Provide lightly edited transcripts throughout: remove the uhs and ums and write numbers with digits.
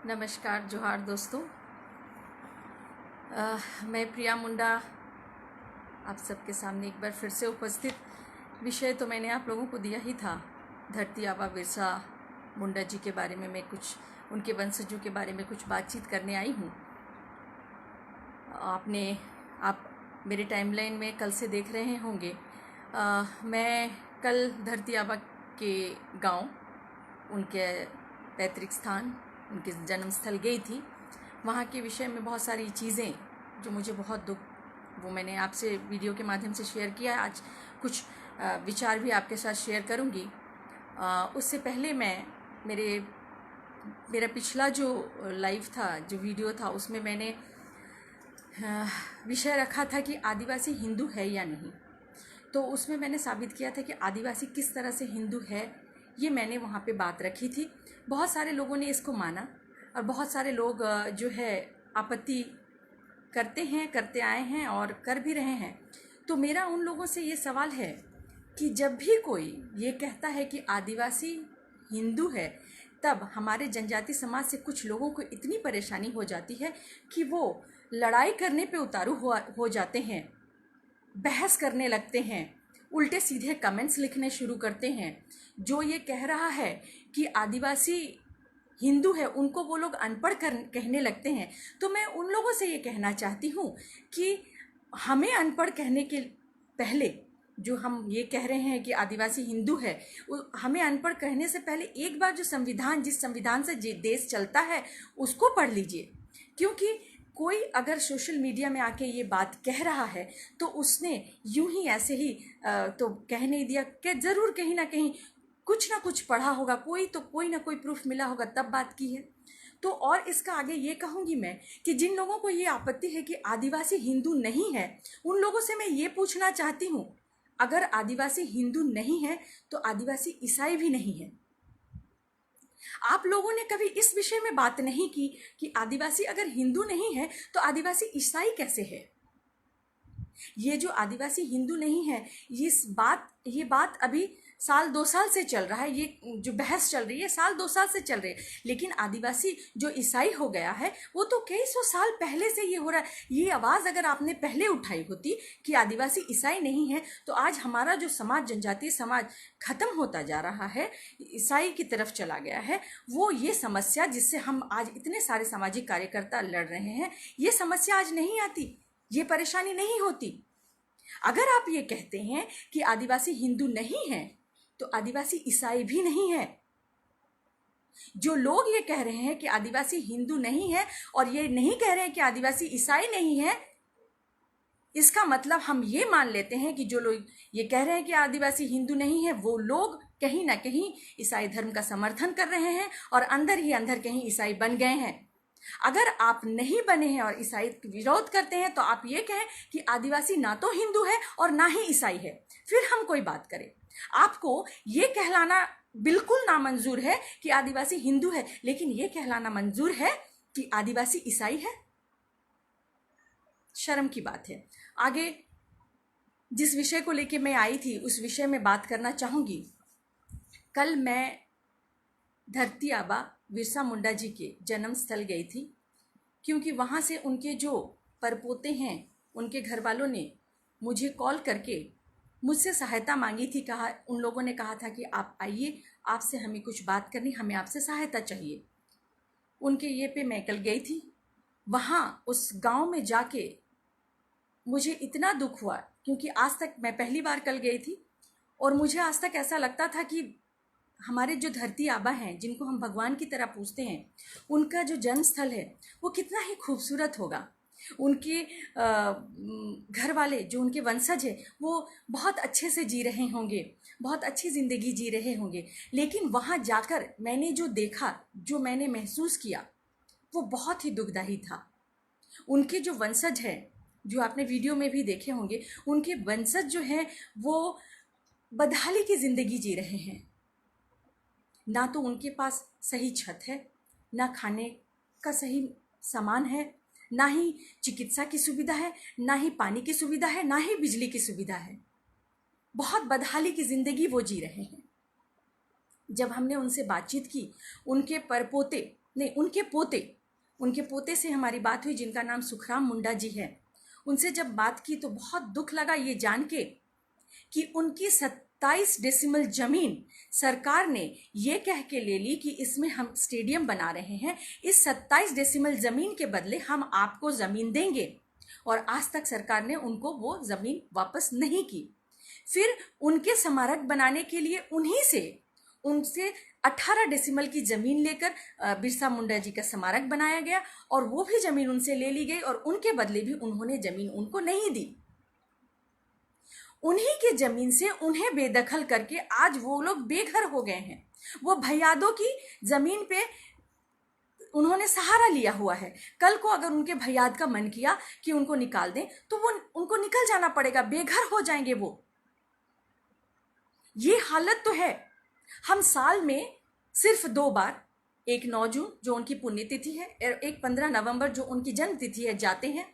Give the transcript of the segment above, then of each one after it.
नमस्कार जोहार दोस्तों। मैं प्रिया मुंडा आप सबके सामने एक बार फिर से उपस्थित। विषय तो मैंने आप लोगों को दिया ही था, धरती आबा बिरसा मुंडा जी के बारे में। मैं कुछ उनके वंशजों के बारे में कुछ बातचीत करने आई हूँ। आप मेरे टाइमलाइन में कल से देख रहे होंगे। मैं कल धरती आबा के गांव, उनके पैतृक स्थान, उनके जन्म स्थल गई थी। वहाँ के विषय में बहुत सारी चीज़ें जो मुझे बहुत वो मैंने आपसे वीडियो के माध्यम से शेयर किया है। आज कुछ विचार भी आपके साथ शेयर करूँगी। उससे पहले मैं मेरा पिछला जो लाइव था, जो वीडियो था, उसमें मैंने विषय रखा था कि आदिवासी हिंदू है या नहीं। तो उसमें मैंने साबित किया था कि आदिवासी किस तरह से हिंदू है, ये मैंने वहाँ पे बात रखी थी। बहुत सारे लोगों ने इसको माना और बहुत सारे लोग जो है आपत्ति करते आए हैं और कर भी रहे हैं। तो मेरा उन लोगों से ये सवाल है कि जब भी कोई ये कहता है कि आदिवासी हिंदू है, तब हमारे जनजाति समाज से कुछ लोगों को इतनी परेशानी हो जाती है कि वो लड़ाई करने पे उतारू हो जाते हैं, बहस करने लगते हैं, उल्टे सीधे कमेंट्स लिखने शुरू करते हैं। जो ये कह रहा है कि आदिवासी हिंदू है, उनको वो लोग अनपढ़ कहने लगते हैं। तो मैं उन लोगों से ये कहना चाहती हूँ कि हमें अनपढ़ कहने के पहले, जो हम ये कह रहे हैं कि आदिवासी हिंदू है, हमें अनपढ़ कहने से पहले एक बार जो संविधान, जिस संविधान से देश चलता है, उसको पढ़ लीजिए। क्योंकि कोई अगर सोशल मीडिया में आके ये बात कह रहा है तो उसने यूं ही ऐसे ही तो कह नहीं दिया कि ज़रूर कहीं ना कहीं कुछ ना कुछ पढ़ा होगा, कोई ना कोई प्रूफ मिला होगा, तब बात की है। तो और इसका आगे ये कहूँगी मैं कि जिन लोगों को ये आपत्ति है कि आदिवासी हिंदू नहीं है, उन लोगों से मैं ये पूछना चाहती हूँ, अगर आदिवासी हिंदू नहीं है तो आदिवासी ईसाई भी नहीं है। आप लोगों ने कभी इस विषय में बात नहीं की कि आदिवासी अगर हिंदू नहीं है तो आदिवासी ईसाई कैसे है। ये जो आदिवासी हिंदू नहीं है, ये बात अभी साल 2 साल से चल रहा है। ये जो बहस चल रही है साल 2 साल से चल रही है। लेकिन आदिवासी जो ईसाई हो गया है, वो तो कई सौ साल पहले से ये हो रहा है। ये आवाज़ अगर आपने पहले उठाई होती कि आदिवासी ईसाई नहीं है, तो आज हमारा जो समाज, जनजातीय समाज खत्म होता जा रहा है, ईसाई की तरफ चला गया है। वो ये समस्या जिससे हम आज इतने सारे सामाजिक कार्यकर्ता लड़ रहे हैं, ये समस्या आज नहीं आती, ये परेशानी नहीं होती। अगर आप ये कहते हैं कि आदिवासी हिंदू नहीं है तो आदिवासी ईसाई भी नहीं है। जो लोग ये कह रहे हैं कि आदिवासी हिंदू नहीं है और ये नहीं कह रहे हैं कि आदिवासी ईसाई नहीं है, इसका मतलब हम ये मान लेते हैं कि जो लोग ये कह रहे हैं कि आदिवासी हिंदू नहीं है, वो लोग कहीं ना कहीं ईसाई धर्म का समर्थन कर रहे हैं और अंदर ही अंदर कहीं ईसाई बन गए हैं। अगर आप नहीं बने हैं और ईसाई विरोध करते हैं तो आप ये कहें कि आदिवासी ना तो हिंदू है और ना ही ईसाई है, फिर हम कोई बात करें। आपको ये कहलाना बिल्कुल नामंजूर है कि आदिवासी हिंदू है, लेकिन ये कहलाना मंजूर है कि आदिवासी ईसाई है। शर्म की बात है। आगे जिस विषय को लेके मैं आई थी, उस विषय में बात करना चाहूंगी। कल मैं धरती आबा बिरसा मुंडा जी के जन्म स्थल गई थी, क्योंकि वहाँ से उनके जो परपोते हैं, उनके घर वालों ने मुझे कॉल करके मुझसे सहायता मांगी थी। उन लोगों ने कहा था कि आप आइए, आपसे हमें कुछ बात करनी, हमें आपसे सहायता चाहिए। उनके ये पे मैं कल गई थी। वहाँ उस गांव में जाके मुझे इतना दुख हुआ, क्योंकि आज तक मैं पहली बार कल गई थी और मुझे आज तक ऐसा लगता था कि हमारे जो धरती आबा हैं, जिनको हम भगवान की तरह पूजते हैं, उनका जो जन्म स्थल है वो कितना ही खूबसूरत होगा। उनके घर वाले, जो उनके वंशज है, वो बहुत अच्छे से जी रहे होंगे, बहुत अच्छी ज़िंदगी जी रहे होंगे। लेकिन वहाँ जाकर मैंने जो देखा, जो मैंने महसूस किया, वो बहुत ही दुखदायी था। उनके जो वंशज हैं, जो आपने वीडियो में भी देखे होंगे, उनके वंशज जो हैं वो बदहाली की ज़िंदगी जी रहे हैं। ना तो उनके पास सही छत है, ना खाने का सही सामान है, ना ही चिकित्सा की सुविधा है, ना ही पानी की सुविधा है, ना ही बिजली की सुविधा है। बहुत बदहाली की ज़िंदगी वो जी रहे हैं। जब हमने उनसे बातचीत की, उनके परपोते नहीं, उनके पोते से हमारी बात हुई, जिनका नाम सुखराम मुंडा जी है। उनसे जब बात की तो बहुत दुख लगा ये जान के कि उनकी 27 डेसिमल जमीन सरकार ने ये कह के ले ली कि इसमें हम स्टेडियम बना रहे हैं, इस 27 डेसिमल जमीन के बदले हम आपको जमीन देंगे, और आज तक सरकार ने उनको वो जमीन वापस नहीं की। फिर उनके स्मारक बनाने के लिए उनसे 18 डेसिमल की जमीन लेकर बिरसा मुंडा जी का स्मारक बनाया गया, और वो भी जमीन उनसे ले ली गई, और उनके बदले भी उन्होंने जमीन उनको नहीं दी। उन्हीं के जमीन से उन्हें बेदखल करके आज वो लोग बेघर हो गए हैं। वो भैयादों की जमीन पे उन्होंने सहारा लिया हुआ है। कल को अगर उनके भैयाद का मन किया कि उनको निकाल दें तो वो उनको निकल जाना पड़ेगा, बेघर हो जाएंगे वो। ये हालत तो है। हम साल में सिर्फ 2 बार, एक 9 जून जो उनकी पुण्यतिथि है और एक 15 नवंबर जो उनकी जन्म तिथि है, जाते हैं।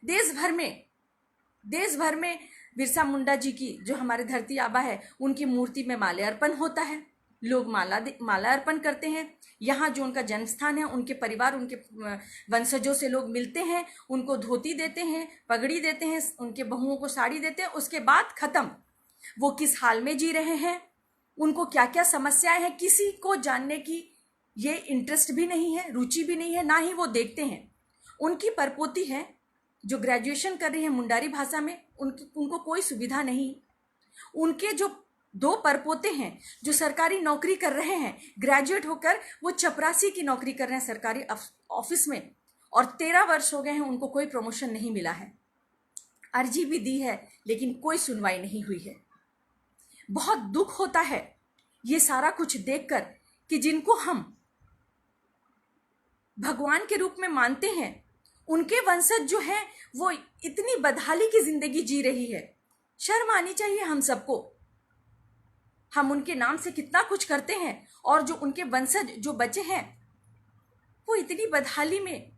देश भर में बिरसा मुंडा जी की, जो हमारे धरती आबा है, उनकी मूर्ति में माल्यार्पण होता है। लोग माला अर्पण करते हैं। यहाँ जो उनका जन्म स्थान है, उनके परिवार, उनके वंशजों से लोग मिलते हैं, उनको धोती देते हैं, पगड़ी देते हैं, उनके बहुओं को साड़ी देते हैं। उसके बाद खत्म। वो किस हाल में जी रहे हैं, उनको क्या क्या समस्याएं हैं, किसी को जानने की ये इंटरेस्ट भी नहीं है, रुचि भी नहीं है, ना ही वो देखते हैं। उनकी परपोती है जो ग्रेजुएशन कर रही है मुंडारी भाषा में, उनको कोई सुविधा नहीं। उनके जो 2 परपोते हैं जो सरकारी नौकरी कर रहे हैं, ग्रेजुएट होकर वो चपरासी की नौकरी कर रहे हैं सरकारी ऑफिस में, और 13 वर्ष हो गए हैं, उनको कोई प्रमोशन नहीं मिला है। अर्जी भी दी है लेकिन कोई सुनवाई नहीं हुई है। बहुत दुख होता है ये सारा कुछ देखकर कि जिनको हम भगवान के रूप में मानते हैं, उनके वंशज जो हैं वो इतनी बदहाली की जिंदगी जी रही है। शर्म आनी चाहिए हम सबको। हम उनके नाम से कितना कुछ करते हैं, और जो उनके वंशज जो बचे हैं वो इतनी बदहाली में,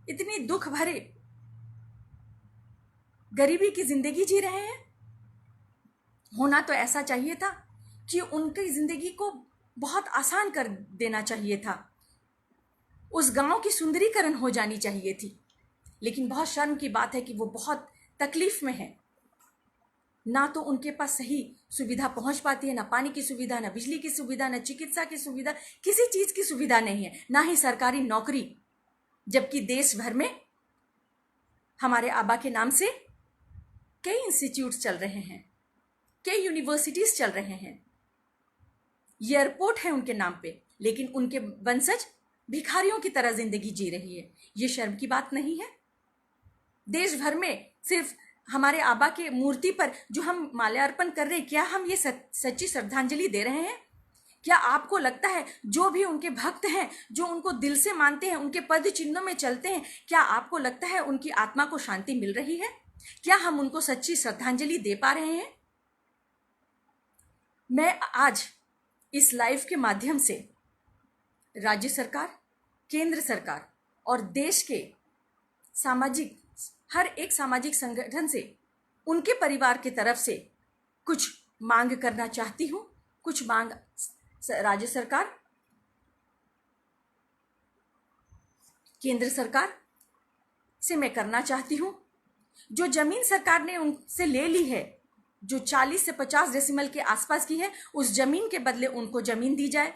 इतनी दुख भरे गरीबी की जिंदगी जी रहे हैं। होना तो ऐसा चाहिए था कि उनकी जिंदगी को बहुत आसान कर देना चाहिए था, उस गांव की सुंदरीकरण हो जानी चाहिए थी। लेकिन बहुत शर्म की बात है कि वो बहुत तकलीफ में है। ना तो उनके पास सही सुविधा पहुंच पाती है, ना पानी की सुविधा, ना बिजली की सुविधा, ना चिकित्सा की सुविधा, किसी चीज की सुविधा नहीं है, ना ही सरकारी नौकरी। जबकि देश भर में हमारे आबा के नाम से कई इंस्टीट्यूट्स चल रहे हैं, कई यूनिवर्सिटीज चल रहे हैं, एयरपोर्ट है उनके नाम पे, लेकिन उनके वंशज भिखारियों की तरह जिंदगी जी रही है। ये शर्म की बात नहीं है? देश भर में सिर्फ हमारे आबा के मूर्ति पर जो हम माल्यार्पण कर रहे हैं, क्या हम ये सच्ची श्रद्धांजलि दे रहे हैं? क्या आपको लगता है जो भी उनके भक्त हैं, जो उनको दिल से मानते हैं, उनके पद चिन्हों में चलते हैं, क्या आपको लगता है उनकी आत्मा को शांति मिल रही है? क्या हम उनको सच्ची श्रद्धांजलि दे पा रहे हैं? मैं आज इस लाइव के माध्यम से राज्य सरकार, केंद्र सरकार और देश के हर एक सामाजिक संगठन से, उनके परिवार की तरफ से कुछ मांग करना चाहती हूं। कुछ मांग राज्य सरकार, केंद्र सरकार से मैं करना चाहती हूं। जो जमीन सरकार ने उनसे ले ली है, जो 40 से 50 डेसिमल के आसपास की है, उस जमीन के बदले उनको जमीन दी जाए।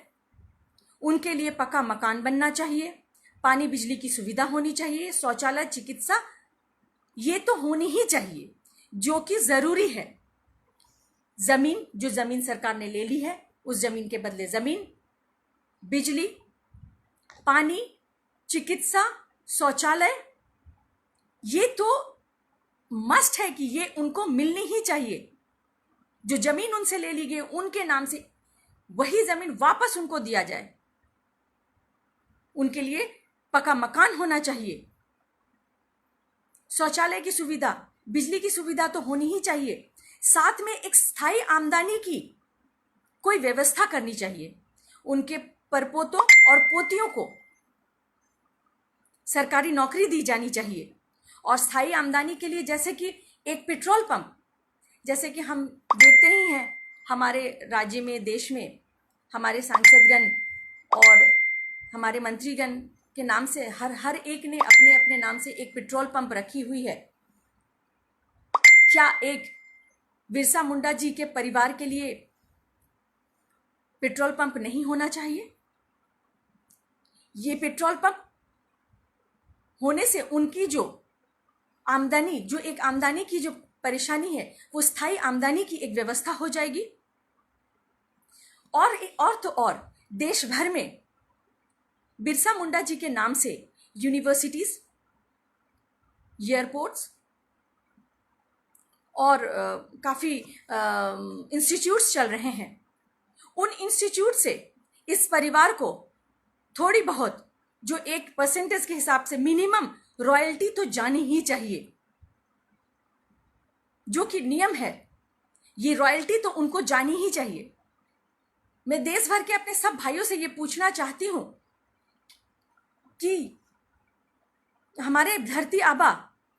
उनके लिए पक्का मकान बनना चाहिए, पानी बिजली की सुविधा होनी चाहिए, शौचालय, चिकित्सा, ये तो होनी ही चाहिए, जो कि जरूरी है। जो जमीन सरकार ने ले ली है, उस जमीन के बदले जमीन, बिजली, पानी, चिकित्सा, शौचालय, ये तो मस्ट है कि ये उनको मिलनी ही चाहिए। जो जमीन उनसे ले ली गई उनके नाम से, वही जमीन वापस उनको दिया जाए। उनके लिए पक्का मकान होना चाहिए, शौचालय की सुविधा, बिजली की सुविधा तो होनी ही चाहिए। साथ में एक स्थायी आमदनी की कोई व्यवस्था करनी चाहिए। उनके परपोतों और पोतियों को सरकारी नौकरी दी जानी चाहिए, और स्थायी आमदनी के लिए जैसे कि एक पेट्रोल पंप, जैसे कि हम देखते ही हैं हमारे राज्य में, देश में, हमारे सांसदगण और हमारे मंत्रीगण के नाम से हर एक ने अपने अपने नाम से एक पेट्रोल पंप रखी हुई है। क्या एक बिरसा मुंडा जी के परिवार के लिए पेट्रोल पंप नहीं होना चाहिए? ये पेट्रोल पंप होने से उनकी जो आमदनी, जो एक आमदनी की जो परेशानी है, वो स्थायी आमदनी की एक व्यवस्था हो जाएगी। और तो और देश भर में बिरसा मुंडा जी के नाम से यूनिवर्सिटीज, एयरपोर्ट्स और काफ़ी इंस्टीट्यूट्स चल रहे हैं। उन इंस्टीट्यूट से इस परिवार को थोड़ी बहुत जो एक परसेंटेज के हिसाब से मिनिमम रॉयल्टी तो जानी ही चाहिए, जो कि नियम है। ये रॉयल्टी तो उनको जानी ही चाहिए। मैं देश भर के अपने सब भाइयों से ये पूछना चाहती हूं कि हमारे धरती आबा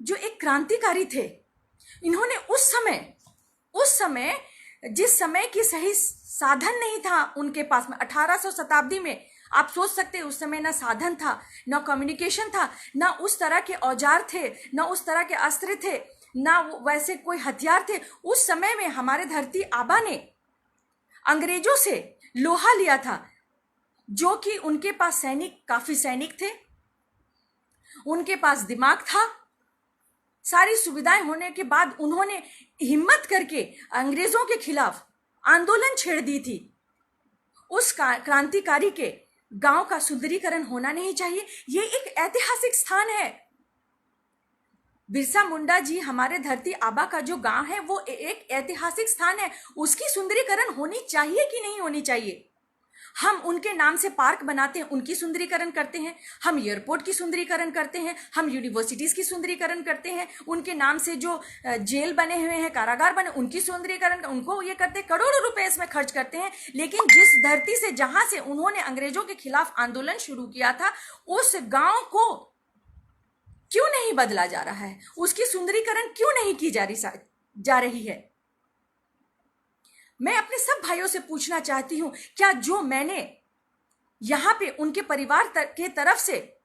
जो एक क्रांतिकारी थे, इन्होंने उस समय जिस समय की सही साधन नहीं था उनके पास में, 1800 शताब्दी में, आप सोच सकते हैं उस समय ना साधन था, ना कम्युनिकेशन था, ना उस तरह के औजार थे, ना उस तरह के अस्त्र थे, ना वैसे कोई हथियार थे। उस समय में हमारे धरती आबा ने अंग्रेजों से लोहा लिया था, जो कि उनके पास काफी सैनिक थे, उनके पास दिमाग था। सारी सुविधाएं होने के बाद उन्होंने हिम्मत करके अंग्रेजों के खिलाफ आंदोलन छेड़ दी थी। उस क्रांतिकारी के गांव का सुंदरीकरण होना नहीं चाहिए? ये एक ऐतिहासिक स्थान है। बिरसा मुंडा जी, हमारे धरती आबा का जो गांव है वो एक ऐतिहासिक स्थान है। उसकी सुंदरीकरण होनी चाहिए कि नहीं होनी चाहिए? हम उनके नाम से पार्क बनाते हैं, उनकी सुंदरीकरण करते हैं, हम एयरपोर्ट की सुंदरीकरण करते हैं, हम यूनिवर्सिटीज की सुंदरीकरण करते हैं, उनके नाम से जो जेल बने हुए हैं, कारागार बने, उनकी सुंदरीकरण, उनको ये करते हैं, करोड़ों रुपए इसमें खर्च करते हैं। लेकिन जिस धरती से, जहां से उन्होंने अंग्रेजों के खिलाफ आंदोलन शुरू किया था, उस गांव को क्यों नहीं बदला जा रहा है? उसकी सुंदरीकरण क्यों नहीं की जा रही है? मैं अपने सब भाइयों से पूछना चाहती हूं, क्या जो मैंने यहां पे उनके परिवार के तरफ से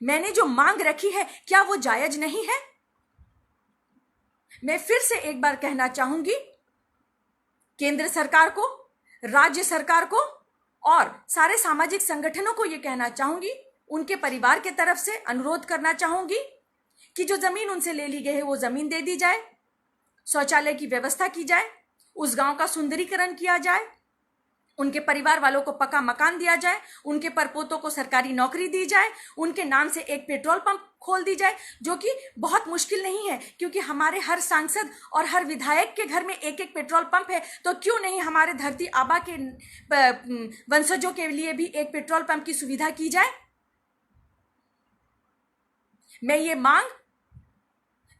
मैंने जो मांग रखी है, क्या वो जायज नहीं है? मैं फिर से एक बार कहना चाहूंगी, केंद्र सरकार को, राज्य सरकार को और सारे सामाजिक संगठनों को यह कहना चाहूंगी, उनके परिवार के तरफ से अनुरोध करना चाहूंगी कि जो जमीन उनसे ले ली गई है वो जमीन दे दी जाए, शौचालय की व्यवस्था की जाए, उस गांव का सुंदरीकरण किया जाए, उनके परिवार वालों को पक्का मकान दिया जाए, उनके परपोतों को सरकारी नौकरी दी जाए, उनके नाम से एक पेट्रोल पंप खोल दी जाए, जो कि बहुत मुश्किल नहीं है, क्योंकि हमारे हर सांसद और हर विधायक के घर में एक एक पेट्रोल पंप है। तो क्यों नहीं हमारे धरती आबा के वंशजों के लिए भी एक पेट्रोल पंप की सुविधा की जाए? मैं ये मांग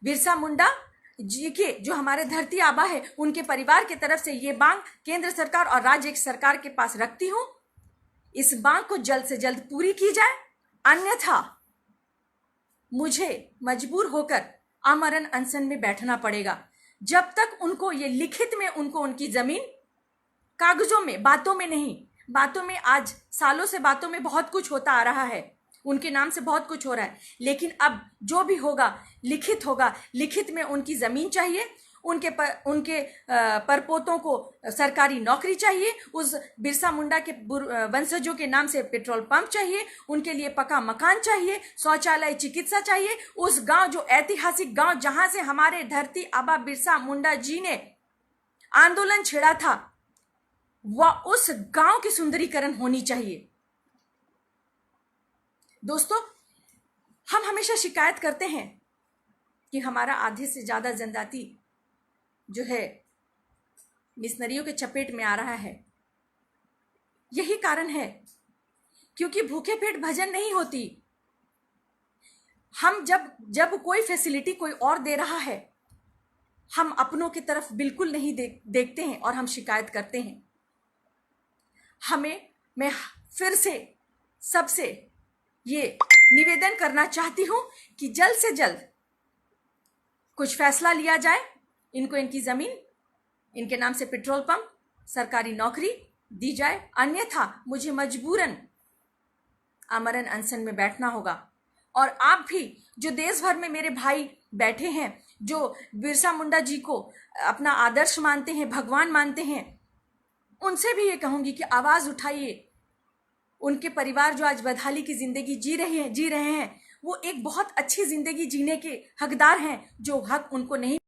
बिरसा मुंडा जी के, जो हमारे धरती आबा है, उनके परिवार की तरफ से ये मांग केंद्र सरकार और राज्य सरकार के पास रखती हूं। इस मांग को जल्द से जल्द पूरी की जाए, अन्यथा मुझे मजबूर होकर आमरण अनशन में बैठना पड़ेगा, जब तक उनको ये लिखित में, उनको उनकी जमीन कागजों में, बातों में नहीं, बातों में आज सालों से बातों में बहुत कुछ होता आ रहा है, उनके नाम से बहुत कुछ हो रहा है, लेकिन अब जो भी होगा लिखित होगा। लिखित में उनकी जमीन चाहिए, उनके परपोतों को सरकारी नौकरी चाहिए, उस बिरसा मुंडा के वंशजों के नाम से पेट्रोल पंप चाहिए, उनके लिए पक्का मकान चाहिए, शौचालय, चिकित्सा चाहिए। उस गांव, जो ऐतिहासिक गांव जहां से हमारे धरती आबा बिरसा मुंडा जी ने आंदोलन छेड़ा था, वह उस गांव की सुंदरीकरण होनी चाहिए। दोस्तों, हम हमेशा शिकायत करते हैं कि हमारा आधे से ज्यादा जनजाति जो है मिशनरियों के चपेट में आ रहा है। यही कारण है, क्योंकि भूखे पेट भजन नहीं होती। हम जब कोई फैसिलिटी कोई और दे रहा है, हम अपनों की तरफ बिल्कुल नहीं देखते हैं और हम शिकायत करते हैं। मैं फिर से सबसे ये निवेदन करना चाहती हूं कि जल्द से जल्द कुछ फैसला लिया जाए, इनको इनकी जमीन, इनके नाम से पेट्रोल पंप, सरकारी नौकरी दी जाए, अन्यथा मुझे मजबूरन आमरण अनशन में बैठना होगा। और आप भी जो देश भर में मेरे भाई बैठे हैं, जो बिरसा मुंडा जी को अपना आदर्श मानते हैं, भगवान मानते हैं, उनसे भी ये कहूँगी कि आवाज़ उठाइए। उनके परिवार जो आज बदहाली की ज़िंदगी जी रहे हैं, वो एक बहुत अच्छी ज़िंदगी जीने के हकदार हैं, जो हक उनको नहीं